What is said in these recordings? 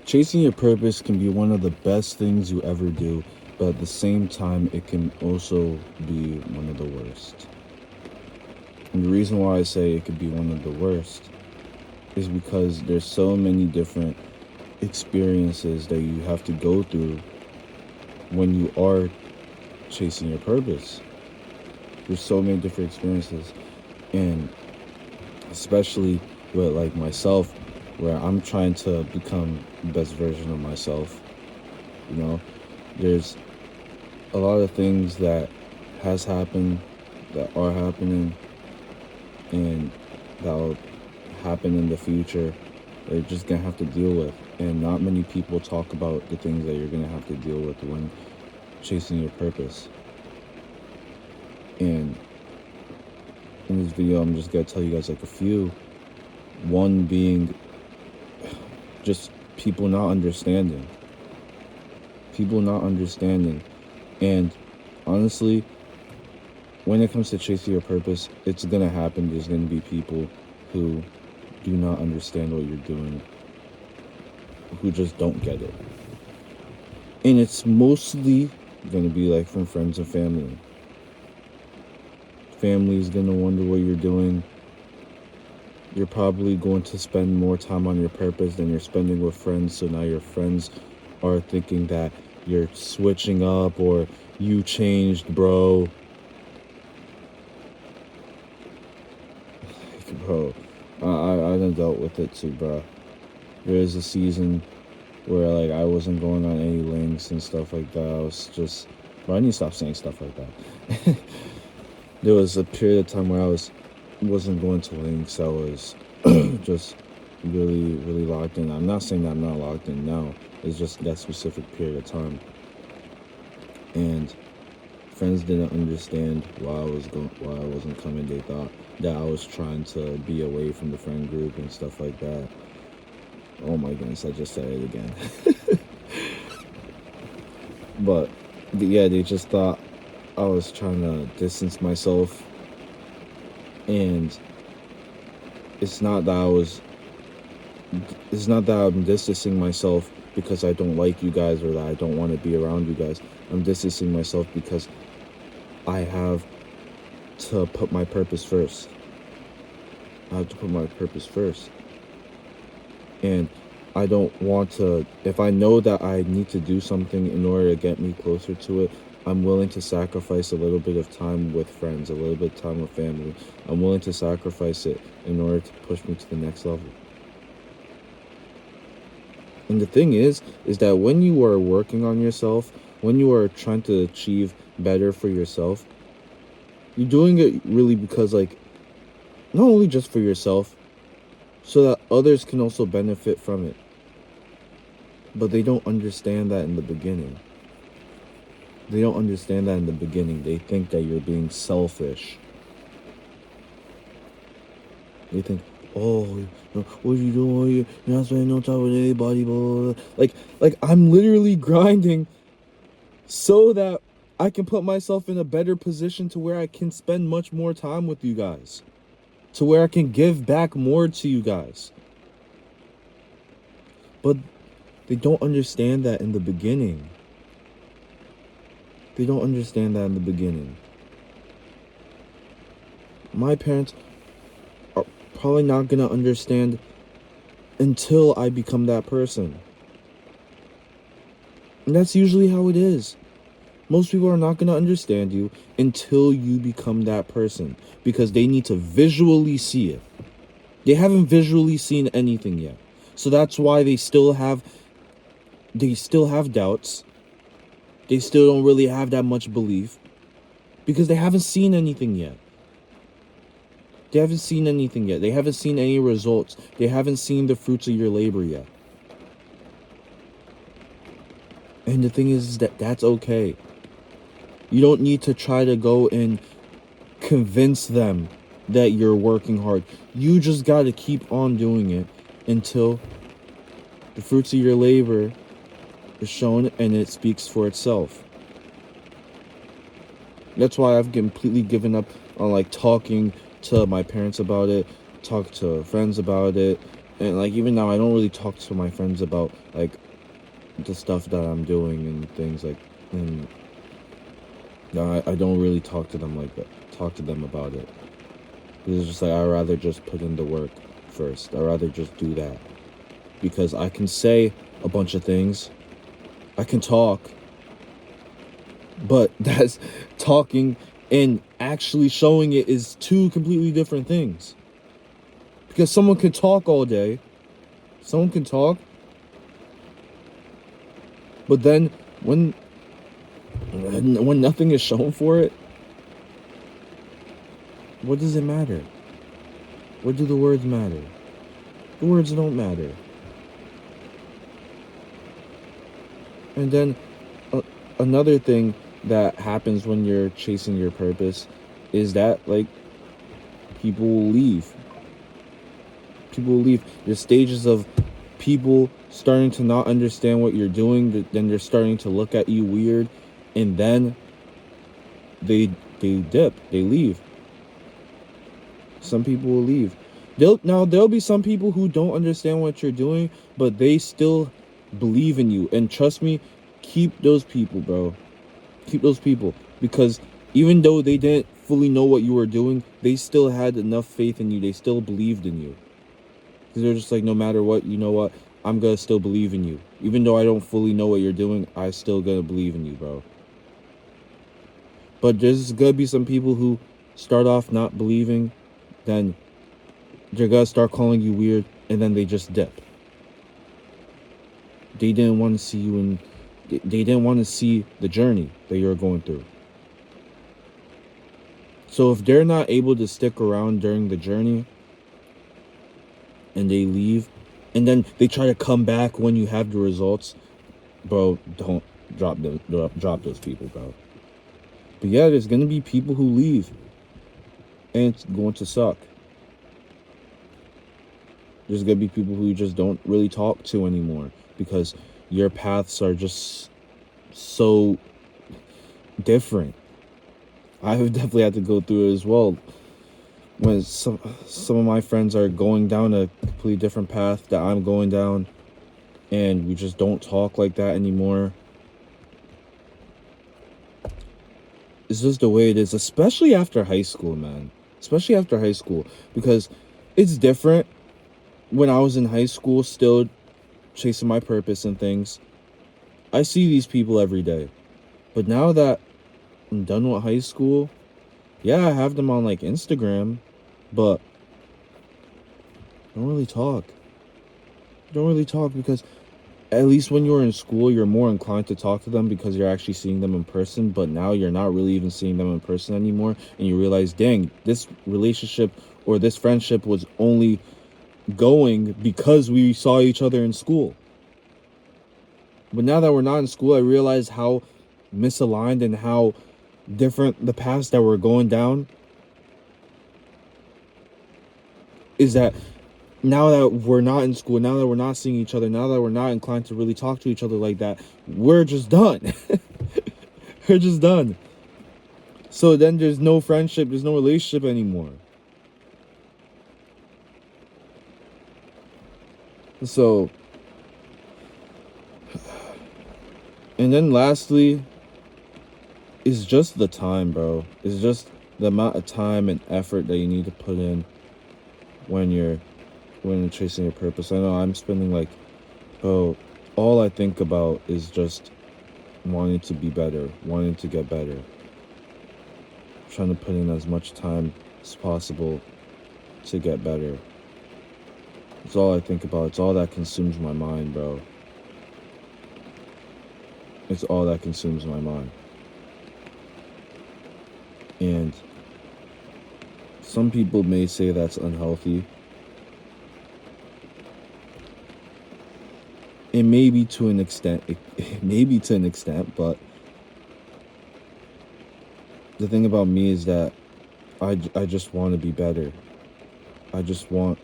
Chasing your purpose can be one of the best things you ever do, but at the same time, it can also be one of the worst. And the reason why I say it could be one of the worst is because there's so many different experiences that you have to go through when you are chasing your purpose. There's so many different experiences, and especially with like myself, where I'm trying to become the best version of myself. You know, there's a lot of things that has happened, that are happening, and that'll happen in the future that you're just gonna have to deal with. And not many people talk about the things that you're gonna have to deal with when chasing your purpose. And in this video, I'm just gonna tell you guys like a few. One being just people not understanding. People not understanding. And honestly, when it comes to chasing your purpose, it's gonna happen. There's gonna be people who do not understand what you're doing, who just don't get it. And it's mostly gonna be like from friends and family. Family's gonna wonder what you're doing. You're probably going to spend more time on your purpose than you're spending with friends, so now your friends are thinking that you're switching up or you changed, bro. Bro, I done dealt with it too, bro. There is a season where like I wasn't going on any links and stuff like that. I was just, bro, I need to stop saying stuff like that. There was a period of time where wasn't going to links. I was just really locked in. I'm not saying that I'm not locked in now. It's just that specific period of time. And friends didn't understand why I wasn't coming. They thought that I was trying to be away from the friend group and stuff like that. Oh my goodness, I just said it again. But yeah, they just thought I was trying to distance myself, and it's not that I'm distancing myself because I don't like you guys or that I don't want to be around you guys. I'm distancing myself because I have to put my purpose first. I have to put my purpose first. And I don't want to, if I know that I need to do something in order to get me closer to it, I'm willing to sacrifice a little bit of time with friends, a little bit of time with family. I'm willing to sacrifice it in order to push me to the next level. And the thing is that when you are working on yourself, when you are trying to achieve better for yourself, you're doing it really because, like, not only just for yourself, so that others can also benefit from it. But they don't understand that in the beginning. They don't understand that in the beginning. They think that you're being selfish. They think, oh, what are you doing? You're not spending no time with anybody, blah, blah, blah. Like I'm literally grinding so that I can put myself in a better position to where I can spend much more time with you guys. To where I can give back more to you guys. But they don't understand that in the beginning. They don't understand that in the beginning. My parents are probably not going to understand until I become that person. And that's usually how it is. Most people are not going to understand you until you become that person, because they need to visually see it. They haven't visually seen anything yet. So that's why they still have doubts. They still don't really have that much belief, because they haven't seen anything yet. They haven't seen anything yet. They haven't seen any results. They haven't seen the fruits of your labor yet. And the thing is that that's okay. You don't need to try to go and convince them that you're working hard. You just got to keep on doing it until the fruits of your labor is shown and it speaks for itself. That's why I've completely given up on like talking to my parents about it, talk to friends about it, And like even now, I don't really talk to my friends about like the stuff that I'm doing and things like, and no, I don't really talk to them like that. Talk to them about it. It's just like I'd rather just put in the work first. I'd rather just do that because I can say a bunch of things. I can talk, but that's talking and actually showing it is two completely different things. Because someone can talk all day, someone can talk, but then when nothing is shown for it, what does it matter? What do the words matter? The words don't matter. And then another thing that happens when you're chasing your purpose is that like people will leave. People will leave. There's stages of people starting to not understand what you're doing, then they're starting to look at you weird, and then they dip, they leave. Some people will leave. There'll be some people who don't understand what you're doing, but they still believe in you. And trust me, keep those people, bro. Keep those people, because even though they didn't fully know what you were doing, they still had enough faith in you. They still believed in you. Because they're just like, no matter what, you know what? I'm gonna still believe in you. Even though I don't fully know what you're doing, I still gonna believe in you, bro. But there's gonna be some people who start off not believing, then they're gonna start calling you weird, and then they just dip. They didn't want to see you, and they didn't want to see the journey that you're going through. So if they're not able to stick around during the journey, and they leave, and then they try to come back when you have the results, bro, don't drop those people, bro. But yeah, there's gonna be people who leave, and it's going to suck. There's gonna be people who you just don't really talk to anymore because your paths are just so different. I've definitely had to go through it as well. When some of my friends are going down a completely different path that I'm going down, and we just don't talk like that anymore. It's just the way it is, especially after high school, man. Especially after high school, because it's different. When I was in high school, still chasing my purpose and things, I see these people every day. But now that I'm done with high school, yeah, I have them on like Instagram, but I don't really talk. Don't really talk because at least when you're in school, you're more inclined to talk to them because you're actually seeing them in person. But now you're not really even seeing them in person anymore. And you realize, dang, this relationship or this friendship was only going because we saw each other in school. But now that we're not in school, I realize how misaligned and how different the paths that we're going down is. That now that we're not in school, now that we're not seeing each other, now that we're not inclined to really talk to each other like that, we're just done. We're just done. So then there's no friendship, there's no relationship anymore. So, and then lastly, it's just the time, bro. It's just the amount of time and effort that you need to put in when you're chasing your purpose. I know I'm spending like, bro, all I think about is just wanting to be better, wanting to get better. Trying to put in as much time as possible to get better. It's all I think about. It's all that consumes my mind, bro. It's all that consumes my mind. And some people may say that's unhealthy. It may be to an extent. It may be to an extent, but the thing about me is that I just want to be better. I just want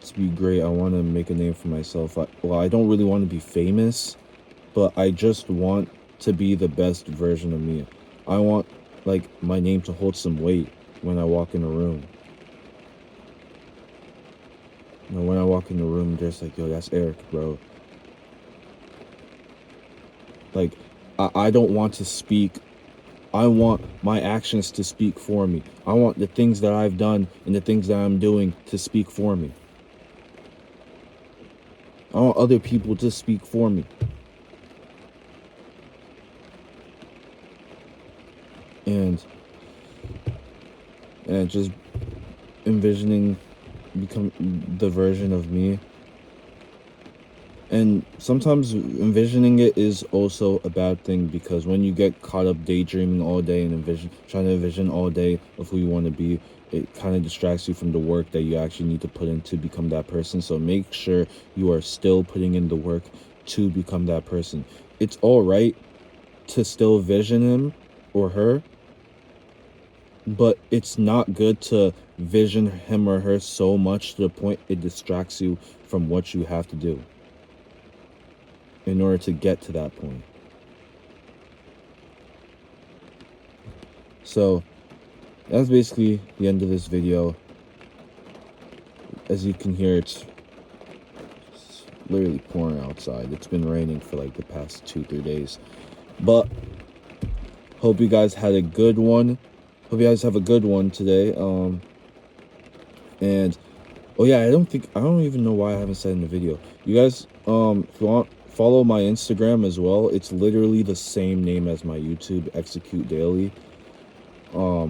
to be great. I want to make a name for myself. I don't really want to be famous, but I just want to be the best version of me. I want like my name to hold some weight when I walk in a room. You know, when I walk in the room, they're just like, yo, that's Eric, bro. Like, I don't want to speak. I want my actions to speak for me. I want the things that I've done and the things that I'm doing to speak for me. I want other people to speak for me. And just envisioning become the version of me. And sometimes envisioning it is also a bad thing, because when you get caught up daydreaming all day and trying to envision all day of who you want to be, it kind of distracts you from the work that you actually need to put in to become that person. So make sure you are still putting in the work to become that person. It's all right to still vision him or her, but it's not good to vision him or her so much to the point it distracts you from what you have to do in order to get to that point. So that's basically the end of this video. As you can hear, it's literally pouring outside. It's been raining for like the past 2-3 days. But hope you guys had a good one. Hope you guys have a good one today. And oh yeah, I don't even know why I haven't said in the video. You guys, if you want, follow my Instagram as well. It's literally the same name as my YouTube, Execute Daily. I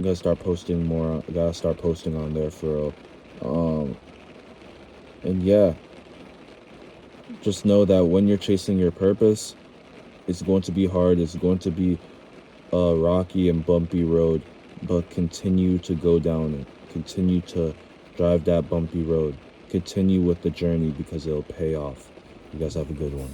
gotta start posting more. I gotta start posting on there for real. And yeah, just know that when you're chasing your purpose, it's going to be hard. It's going to be a rocky and bumpy road, but continue to go down it. Continue to drive that bumpy road. Continue with the journey, because it'll pay off. You guys have a good one.